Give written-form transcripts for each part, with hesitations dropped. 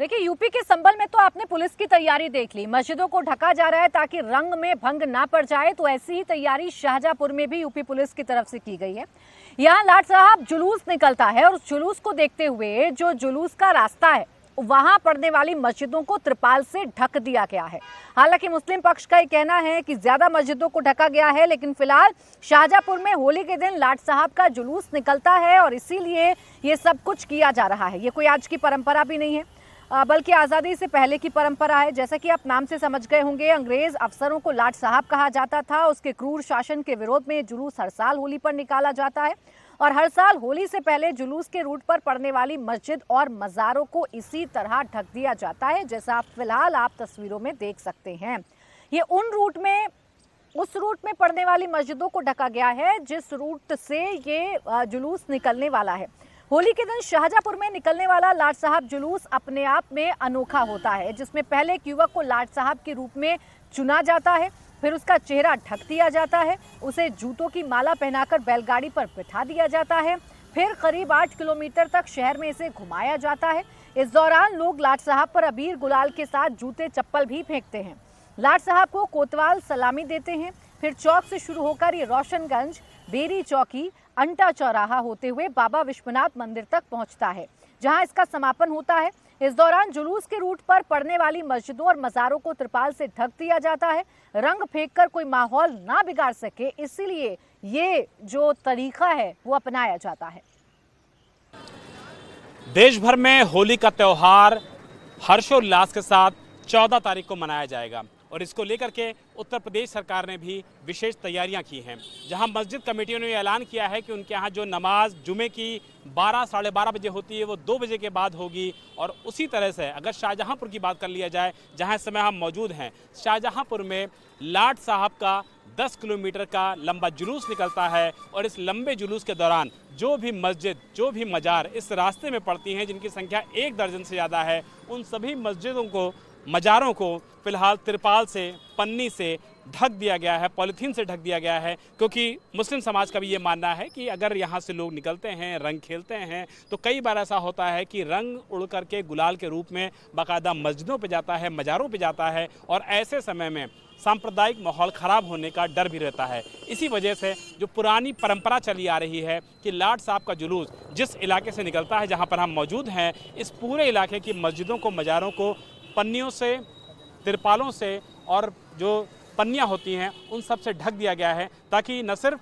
देखिए, यूपी के संभल में तो आपने पुलिस की तैयारी देख ली, मस्जिदों को ढका जा रहा है ताकि रंग में भंग ना पड़ जाए। तो ऐसी ही तैयारी शाहजहांपुर में भी यूपी पुलिस की तरफ से की गई है। यहाँ लाट साहब जुलूस निकलता है और उस जुलूस को देखते हुए जो जुलूस का रास्ता है वहां पड़ने वाली मस्जिदों को त्रिपाल से ढक दिया गया है। हालांकि मुस्लिम पक्ष का ये कहना है कि ज्यादा मस्जिदों को ढका गया है, लेकिन फिलहाल शाहजहांपुर में होली के दिन लाट साहब का जुलूस निकलता है और इसीलिए ये सब कुछ किया जा रहा है। ये कोई आज की परंपरा भी नहीं है, बल्कि आज़ादी से पहले की परंपरा है। जैसा कि आप नाम से समझ गए होंगे, अंग्रेज अफसरों को लाट साहब कहा जाता था। उसके क्रूर शासन के विरोध में जुलूस हर साल होली पर निकाला जाता है और हर साल होली से पहले जुलूस के रूट पर पड़ने वाली मस्जिद और मज़ारों को इसी तरह ढक दिया जाता है, जैसा आप फिलहाल आप तस्वीरों में देख सकते हैं। ये उस रूट में पड़ने वाली मस्जिदों को ढका गया है जिस रूट से ये जुलूस निकलने वाला है। होली के दिन शाहजहांपुर में निकलने वाला लाट साहब जुलूस अपने आप में अनोखा होता है, जिसमें पहले एक युवक को लाट साहब के रूप में चुना जाता है, फिर उसका चेहरा ढक दिया जाता है, उसे जूतों की माला पहनाकर बैलगाड़ी पर बिठा दिया जाता है, फिर करीब 8 किलोमीटर तक शहर में इसे घुमाया जाता है। इस दौरान लोग लाट साहब पर अबीर गुलाल के साथ जूते चप्पल भी फेंकते हैं। लाट साहब को कोतवाल सलामी देते हैं। फिर चौक से शुरू होकर ये रोशनगंज, बेरी चौकी, अंटा चौराहा होते हुए बाबा विश्वनाथ मंदिर तक पहुंचता है, जहां इसका समापन होता है। इस दौरान जुलूस के रूट पर पड़ने वाली मस्जिदों और मज़ारों को त्रिपाल से ढक दिया जाता है, रंग फेंककर कोई माहौल ना बिगाड़ सके, इसीलिए ये जो तरीका है वो अपनाया जाता है। देश भर में होली का त्यौहार हर्षोल्लास के साथ 14 तारीख को मनाया जाएगा और इसको लेकर के उत्तर प्रदेश सरकार ने भी विशेष तैयारियां की हैं, जहां मस्जिद कमेटियों ने ऐलान किया है कि उनके यहाँ जो नमाज जुमे की 12 साढ़े 12 बजे होती है वो 2 बजे के बाद होगी। और उसी तरह से अगर शाहजहांपुर की बात कर लिया जाए, जहां इस समय हम मौजूद हैं, शाहजहांपुर में लाट साहब का 10 किलोमीटर का लंबा जुलूस निकलता है और इस लंबे जुलूस के दौरान जो भी मस्जिद, जो भी मजार इस रास्ते में पड़ती हैं, जिनकी संख्या 1 दर्जन से ज़्यादा है, उन सभी मस्जिदों को, मज़ारों को फिलहाल तिरपाल से, पन्नी से ढक दिया गया है, पॉलीथीन से ढक दिया गया है, क्योंकि मुस्लिम समाज का भी ये मानना है कि अगर यहाँ से लोग निकलते हैं, रंग खेलते हैं, तो कई बार ऐसा होता है कि रंग उड़ करके गुलाल के रूप में बाकायदा मस्जिदों पे जाता है, मज़ारों पे जाता है और ऐसे समय में सांप्रदायिक माहौल ख़राब होने का डर भी रहता है। इसी वजह से जो पुरानी परंपरा चली आ रही है कि लाट साहब का जुलूस जिस इलाके से निकलता है, जहाँ पर हम मौजूद हैं, इस पूरे इलाके की मस्जिदों को, मज़ारों को पन्नियों से, तिरपालों से और जो पन्नियाँ होती हैं उन सब से ढक दिया गया है, ताकि न सिर्फ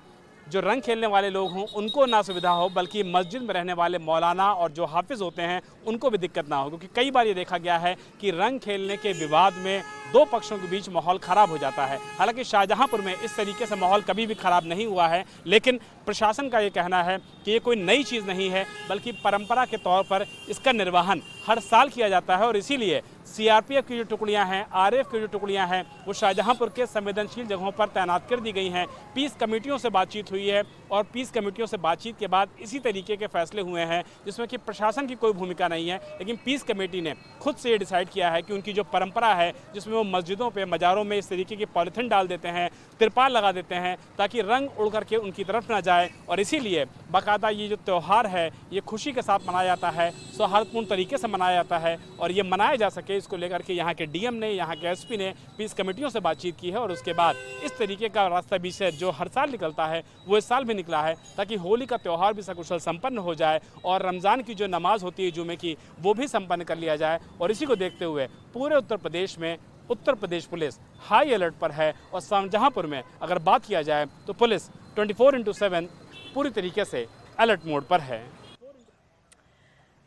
जो रंग खेलने वाले लोग हों उनको ना सुविधा हो, बल्कि मस्जिद में रहने वाले मौलाना और जो हाफिज़ होते हैं उनको भी दिक्कत ना हो। क्योंकि कई बार ये देखा गया है कि रंग खेलने के विवाद में 2 पक्षों के बीच माहौल ख़राब हो जाता है। हालांकि शाहजहांपुर में इस तरीके से माहौल कभी भी ख़राब नहीं हुआ है, लेकिन प्रशासन का ये कहना है कि ये कोई नई चीज़ नहीं है, बल्कि परंपरा के तौर पर इसका निर्वहन हर साल किया जाता है और इसीलिए सीआरपीएफ की जो टुकड़ियां हैं, आरएएफ की जो टुकड़ियां हैं, वो शाहजहांपुर के संवेदनशील जगहों पर तैनात कर दी गई हैं। पीस कमेटियों से बातचीत हुई है और पीस कमेटियों से बातचीत के बाद इसी तरीके के फैसले हुए हैं, जिसमें कि प्रशासन की कोई भूमिका नहीं है, लेकिन पीस कमेटी ने खुद से ये डिसाइड किया है कि उनकी जो परंपरा है, जिसमें वो मस्जिदों पे, मज़ारों में इस तरीके की पॉलीथीन डाल देते हैं, तिरपाल लगा देते हैं, ताकि रंग उड़ करके उनकी तरफ ना जाए। और इसीलिए बाकायदा ये जो त्यौहार है ये खुशी के साथ मनाया जाता है, सौहार्दपूर्ण तरीके से मनाया जाता है और ये मनाया जा सके, इसको लेकर के यहाँ के डीएम ने, यहाँ के एसपी ने पीस कमेटियों से बातचीत की है और उसके बाद इस तरीके का रास्ता भी से जो हर साल निकलता है वो इस साल भी निकला है, ताकि होली का त्यौहार भी सकुशल संपन्न हो जाए और रमज़ान की जो नमाज होती है जुमे की, वो भी संपन्न कर लिया जाए। और इसी को देखते हुए पूरे उत्तर प्रदेश में Uttar Pradesh police high alert पर है और शाहजहांपुर में अगर बात किया जाए तो पुलिस 24/7 पूरी तरीके से अलर्ट मोड पर है।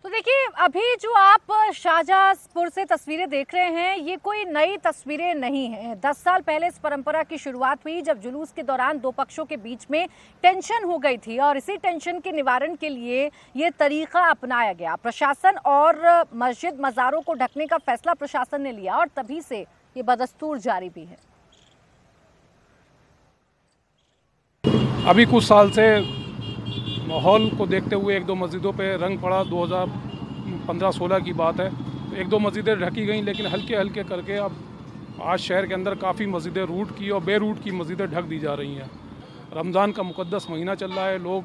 तो देखिए, अभी जो आप शाहजहांपुर से तस्वीरें देख रहे हैं, ये कोई नई तस्वीरें नहीं हैं। 10 साल पहले इस परंपरा की शुरुआत हुई, जब जुलूस के दौरान 2 पक्षों के बीच में टेंशन हो गई थी और इसी टेंशन के निवारण के लिए ये तरीका अपनाया गया। प्रशासन और मस्जिद मज़ारों को ढकने का फैसला प्रशासन ने लिया और तभी से ये बदस्तूर जारी भी है। अभी कुछ साल से माहौल को देखते हुए 1-2 मस्जिदों पे रंग पड़ा। 2015-16 की बात है। 1-2 मस्जिदें ढकी गई, लेकिन हल्के हल्के करके अब आज शहर के अंदर काफ़ी मस्जिदें रूट की और बेरूट की मस्जिदें ढक दी जा रही हैं। रमज़ान का मुक़द्दस महीना चल रहा है, लोग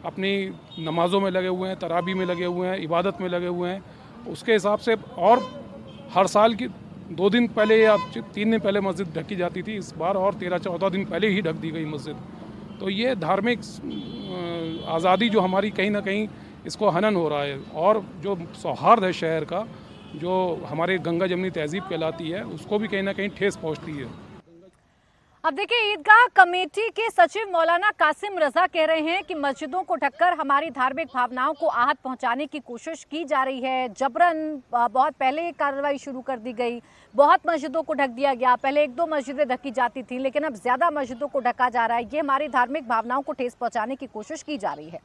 अपनी नमाज़ों में लगे हुए हैं, तराबी में लगे हुए हैं, इबादत में लगे हुए हैं उसके हिसाब से, और हर साल की 2 दिन पहले या 3 दिन पहले मस्जिद ढकी जाती थी, इस बार और 13-14 दिन पहले ही ढक दी गई मस्जिद। तो ये धार्मिक आज़ादी जो हमारी कहीं ना कहीं इसको हनन हो रहा है, और जो सौहार्द है शहर का, जो हमारे गंगा जमनी तहजीब कहलाती है, उसको भी कहीं ना कहीं ठेस पहुंचती है। अब देखिए, ईदगाह कमेटी के सचिव मौलाना कासिम रजा कह रहे हैं कि मस्जिदों को ढककर हमारी धार्मिक भावनाओं को आहत पहुंचाने की कोशिश की जा रही है। जबरन बहुत पहले कार्रवाई शुरू कर दी गई, बहुत मस्जिदों को ढक दिया गया। पहले 1-2 मस्जिदें ढकी जाती थी, लेकिन अब ज्यादा मस्जिदों को ढका जा रहा है। ये हमारी धार्मिक भावनाओं को ठेस पहुंचाने की कोशिश की जा रही है।